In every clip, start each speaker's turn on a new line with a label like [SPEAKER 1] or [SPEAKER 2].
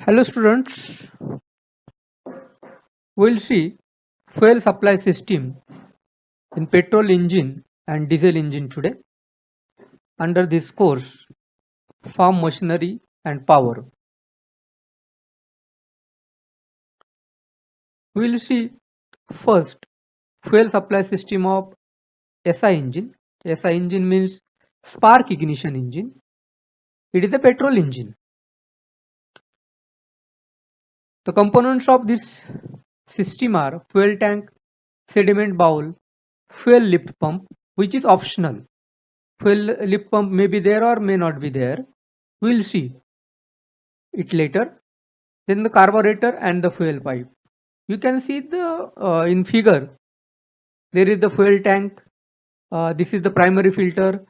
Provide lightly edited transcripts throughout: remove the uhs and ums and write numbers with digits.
[SPEAKER 1] Hello students, we'll see fuel supply system in petrol engine and diesel engine today under this course farm machinery and power. We'll see first fuel supply system of SI engine. SI engine means spark ignition engine. It is a petrol engine. The components of this system are fuel tank, sediment bowl, fuel lift pump which is optional. Fuel lift pump may be there or may not be there. We'll see it later. Then the carburetor and the fuel pipe. You can see the in figure there is the fuel tank. This is the primary filter.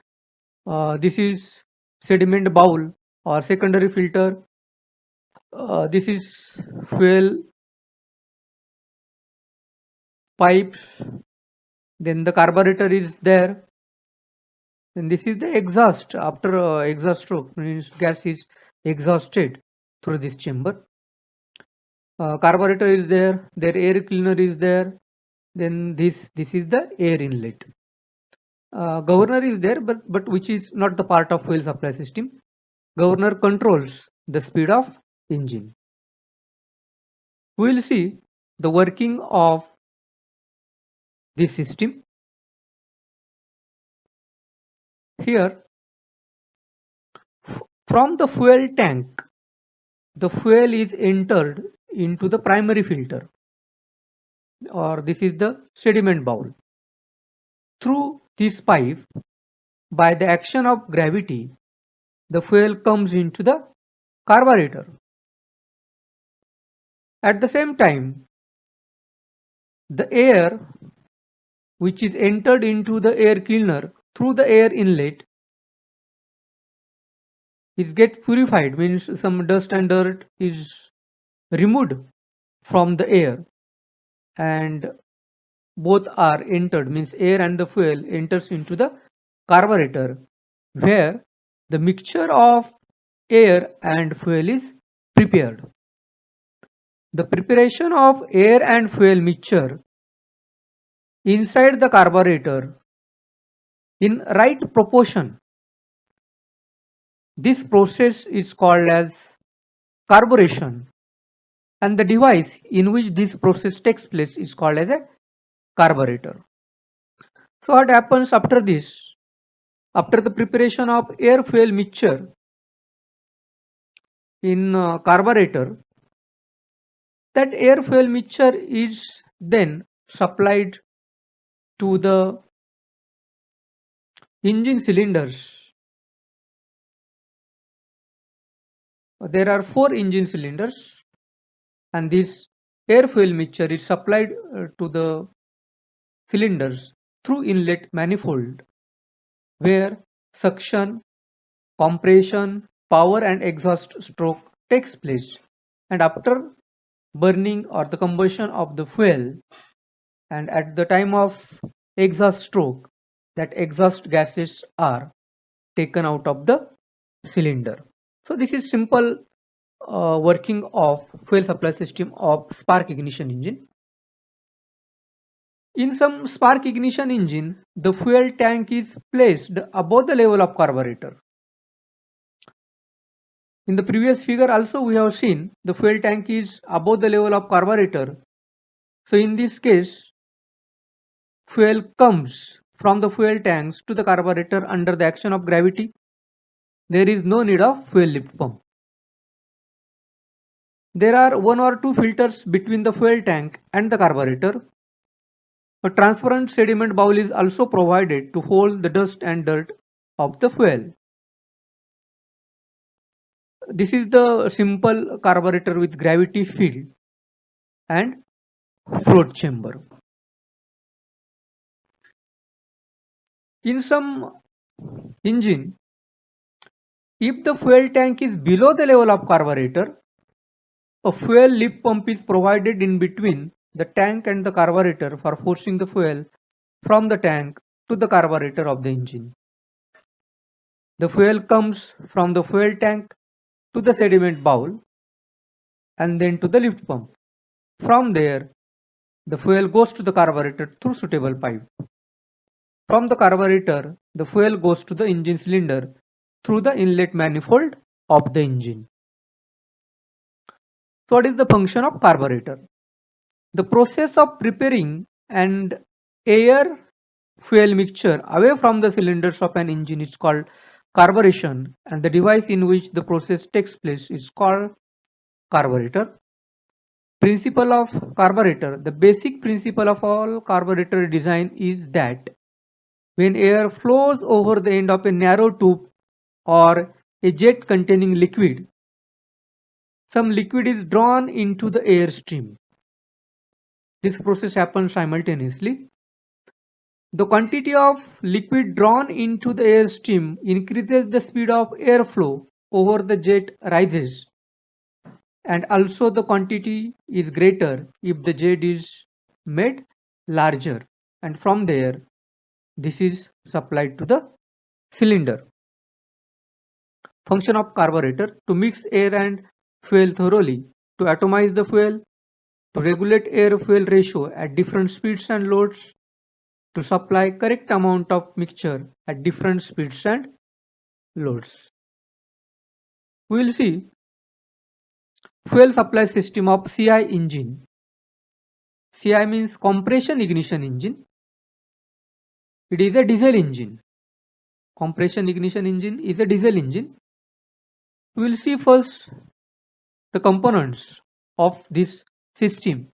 [SPEAKER 1] This is sediment bowl or secondary filter. This is fuel pipe. Then the carburetor is there. Then this is the exhaust. After exhaust stroke means gas is exhausted through this chamber. Carburetor is there, their air cleaner is there, then this is the air inlet. Governor is there, but which is not the part of fuel supply system. Governor controls the speed of engine. We will see the working of this system. Here from the fuel tank, the fuel is entered into the primary filter, or this is the sediment bowl. Through this pipe, by the action of gravity, the fuel comes into the carburetor. At the same time, the air which is entered into the air cleaner through the air inlet is get purified, means some dust and dirt is removed from the air, and both are entered, means air and the fuel enters into the carburetor, where the mixture of air and fuel is prepared. The preparation of air and fuel mixture inside the carburetor in right proportion, this process is called as carburation, and the device in which this process takes place is called as a carburetor. So what happens after this? After the preparation of air fuel mixture in carburetor, that air fuel mixture is then supplied to the engine cylinders. There are 4 engine cylinders, and this air fuel mixture is supplied to the cylinders through inlet manifold, where suction, compression, power and exhaust stroke takes place, and after burning or the combustion of the fuel, and at the time of exhaust stroke, that exhaust gases are taken out of the cylinder. So this is simple working of fuel supply system of spark ignition engine. In some spark ignition engine, the fuel tank is placed above the level of carburetor. In the previous figure also we have seen the fuel tank is above the level of carburetor. So in this case, fuel comes from the fuel tanks to the carburetor under the action of gravity. There is no need of fuel lift pump. There are 1 or 2 filters between the fuel tank and the carburetor. A transparent sediment bowl is also provided to hold the dust and dirt of the fuel. This is the simple carburetor with gravity field and float chamber. In some engine, if the fuel tank is below the level of carburetor, a fuel lift pump is provided in between the tank and the carburetor for forcing the fuel from the tank to the carburetor of the engine. The fuel comes from the fuel tank to the sediment bowl, and then to the lift pump. From there, the fuel goes to the carburetor through suitable pipe. From the carburetor, the fuel goes to the engine cylinder through the inlet manifold of the engine. So what is the function of carburetor? The process of preparing an air fuel mixture away from the cylinders of an engine is called carburation, and the device in which the process takes place is called carburetor. Principle of carburetor. The basic principle of all carburetor design is that when air flows over the end of a narrow tube or a jet containing liquid, some liquid is drawn into the air stream. This process happens simultaneously. The quantity of liquid drawn into the air stream increases the speed of airflow over the jet rises, and also the quantity is greater if the jet is made larger, and from there this is supplied to the cylinder. Function of carburetor: to mix air and fuel thoroughly, to atomize the fuel, to regulate air-fuel ratio at different speeds and loads, to supply correct amount of mixture at different speeds and loads. We will see fuel supply system of CI engine. CI means compression ignition engine. It is a diesel engine. Compression ignition engine is a diesel engine. We will see first the components of this system: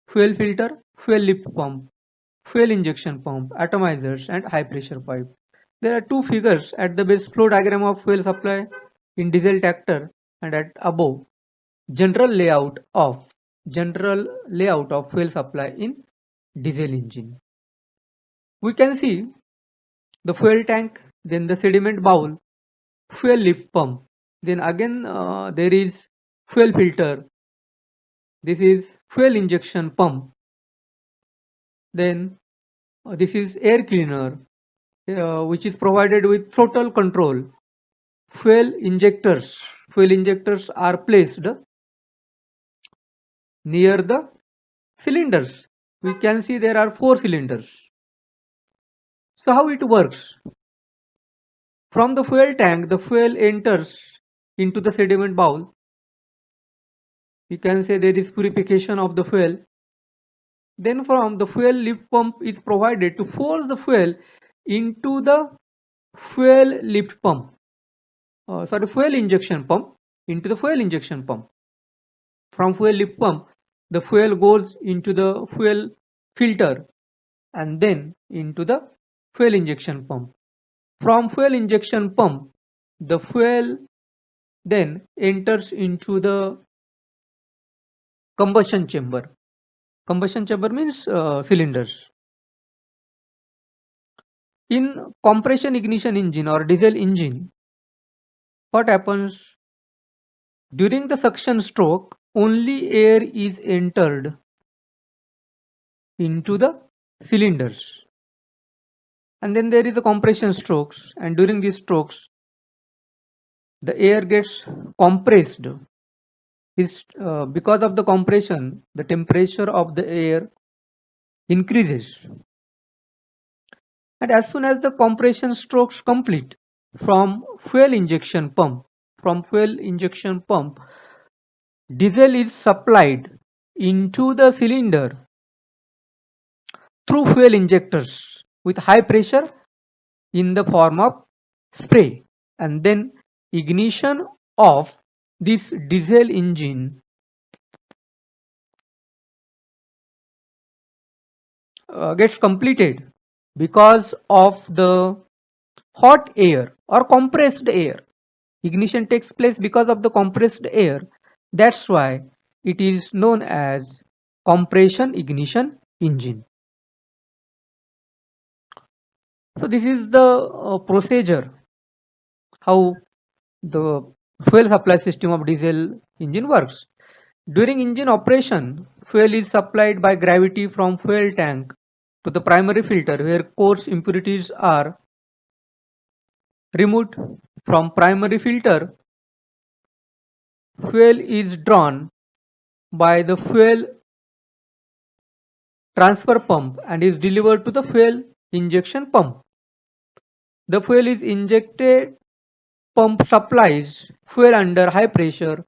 [SPEAKER 1] fuel filter, fuel lift pump, fuel injection pump, atomizers, and high pressure pipe. There are two figures at the base: flow diagram of fuel supply in diesel tractor, and at above general layout of fuel supply in diesel engine. We can see the fuel tank, then the sediment bowl, fuel lift pump, then again there is fuel filter, this is fuel injection pump, then this is air cleaner which is provided with throttle control. Fuel injectors are placed near the cylinders. We can see there are 4 cylinders. So how it works? From the fuel tank, the fuel enters into the sediment bowl. You can say there is purification of the fuel. Then from the fuel lift pump is provided to force the fuel into the fuel lift pump. Fuel injection pump, into the fuel injection pump. From fuel lift pump, the fuel goes into the fuel filter and then into the fuel injection pump. From fuel injection pump, the fuel then enters into the combustion chamber. Combustion chamber means cylinders. In compression ignition engine or diesel engine, what happens? During the suction stroke, only air is entered into the cylinders, and then there is the compression strokes, and during these strokes the air gets compressed. Because of the compression, the temperature of the air increases, and as soon as the compression strokes complete, from fuel injection pump, diesel is supplied into the cylinder through fuel injectors with high pressure in the form of spray, and then ignition of this diesel engine gets completed because of the hot air or compressed air. Ignition takes place because of the compressed air. That's why it is known as compression ignition engine. So this is the procedure how the fuel supply system of diesel engine works. During engine operation, fuel is supplied by gravity from fuel tank to the primary filter, where coarse impurities are removed. From primary filter, fuel is drawn by the fuel transfer pump and is delivered to the fuel injection pump. The fuel is injected, pump supplies fuel under high pressure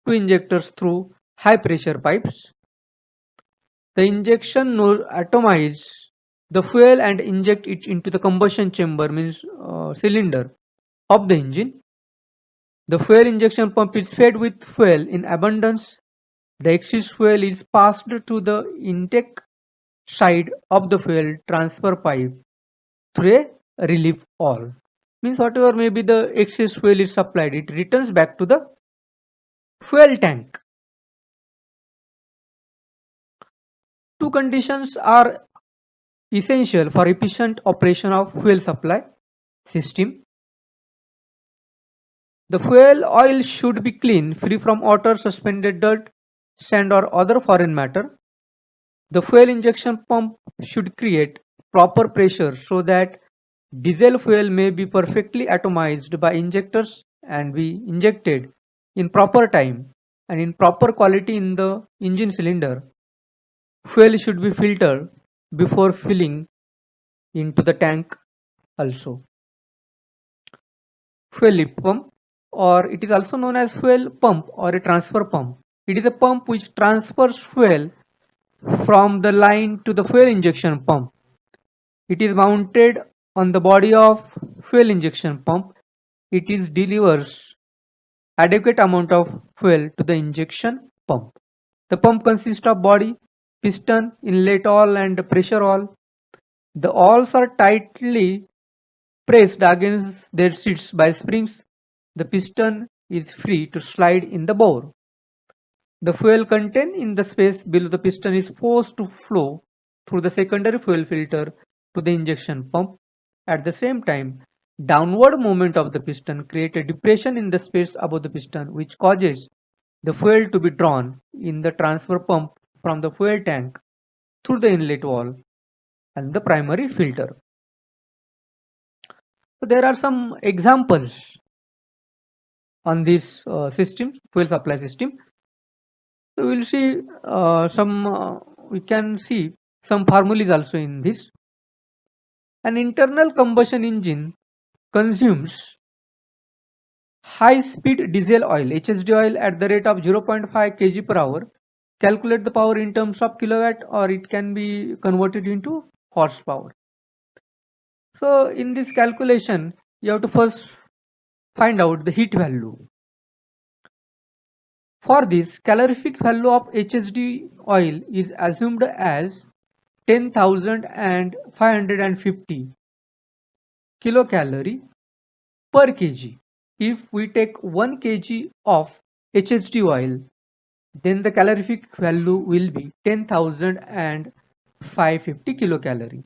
[SPEAKER 1] to injectors through high pressure pipes. The injection node atomizes the fuel and inject it into the combustion chamber, means cylinder of the engine. The fuel injection pump is fed with fuel in abundance. The excess fuel is passed to the intake side of the fuel transfer pipe through a relief valve. Means whatever may be the excess fuel is supplied, it returns back to the fuel tank. Two conditions are essential for efficient operation of fuel supply system. The fuel oil should be clean, free from water, suspended dirt, sand or other foreign matter. The fuel injection pump should create proper pressure so that diesel fuel may be perfectly atomized by injectors and be injected in proper time and in proper quality in the engine cylinder. Fuel should be filtered before filling into the tank also. Fuel lift pump, or it is also known as fuel pump or a transfer pump. It is a pump which transfers fuel from the line to the fuel injection pump. It is mounted on the body of fuel injection pump. It is delivers adequate amount of fuel to the injection pump. The pump consists of body, piston, inlet valve and pressure valve. The valves are tightly pressed against their seats by springs. The piston is free to slide in the bore. The fuel contained in the space below the piston is forced to flow through the secondary fuel filter to the injection pump. At the same time, downward movement of the piston creates a depression in the space above the piston, which causes the fuel to be drawn in the transfer pump from the fuel tank through the inlet valve and the primary filter. So there are some examples on this system, fuel supply system. So we will see we can see some formulas also in this. An internal combustion engine consumes high-speed diesel oil, HSD oil, at the rate of 0.5 kg per hour. Calculate the power in terms of kilowatt, or it can be converted into horsepower. So in this calculation, you have to first find out the heat value. For this, calorific value of HSD oil is assumed as 10,550 kilocalorie per kg. If we take 1 kg of HSD oil, then the calorific value will be 10,550 kilocalorie.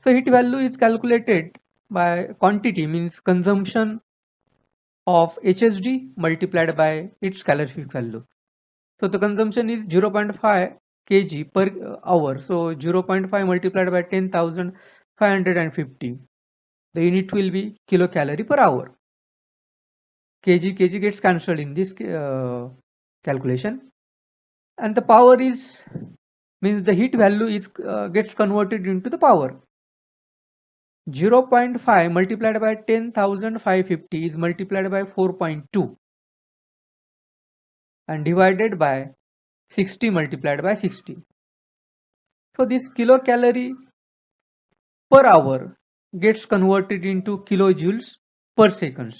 [SPEAKER 1] So heat value is calculated by quantity, means consumption of HSD multiplied by its calorific value. So the consumption is 0.5 kg per hour. So 0.5 multiplied by 10,550. The unit will be kilocalorie per hour. Kg gets cancelled in this calculation, and the power is means the heat value is gets converted into the power. 0.5 multiplied by 10,550 is multiplied by 4.2 and divided by 60 multiplied by 60. So this kilocalorie per hour gets converted into kilojoules per second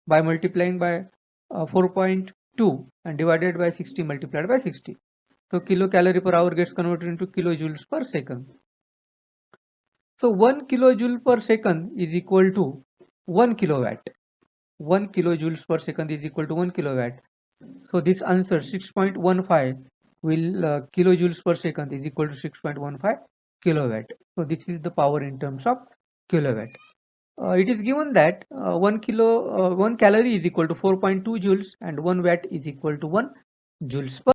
[SPEAKER 1] by multiplying by 4.2 and divided by 60 multiplied by 60. So kilocalorie per hour gets converted into kilojoules per second. So 1 kilojoule per second is equal to 1 kilowatt. 1 kilojoules per second is equal to 1 kilowatt. So this answer 6.15 will kilojoules per second is equal to 6.15 kilowatt. So this is the power in terms of kilowatt. It is given that 1 calorie is equal to 4.2 joules and 1 watt is equal to 1 joules per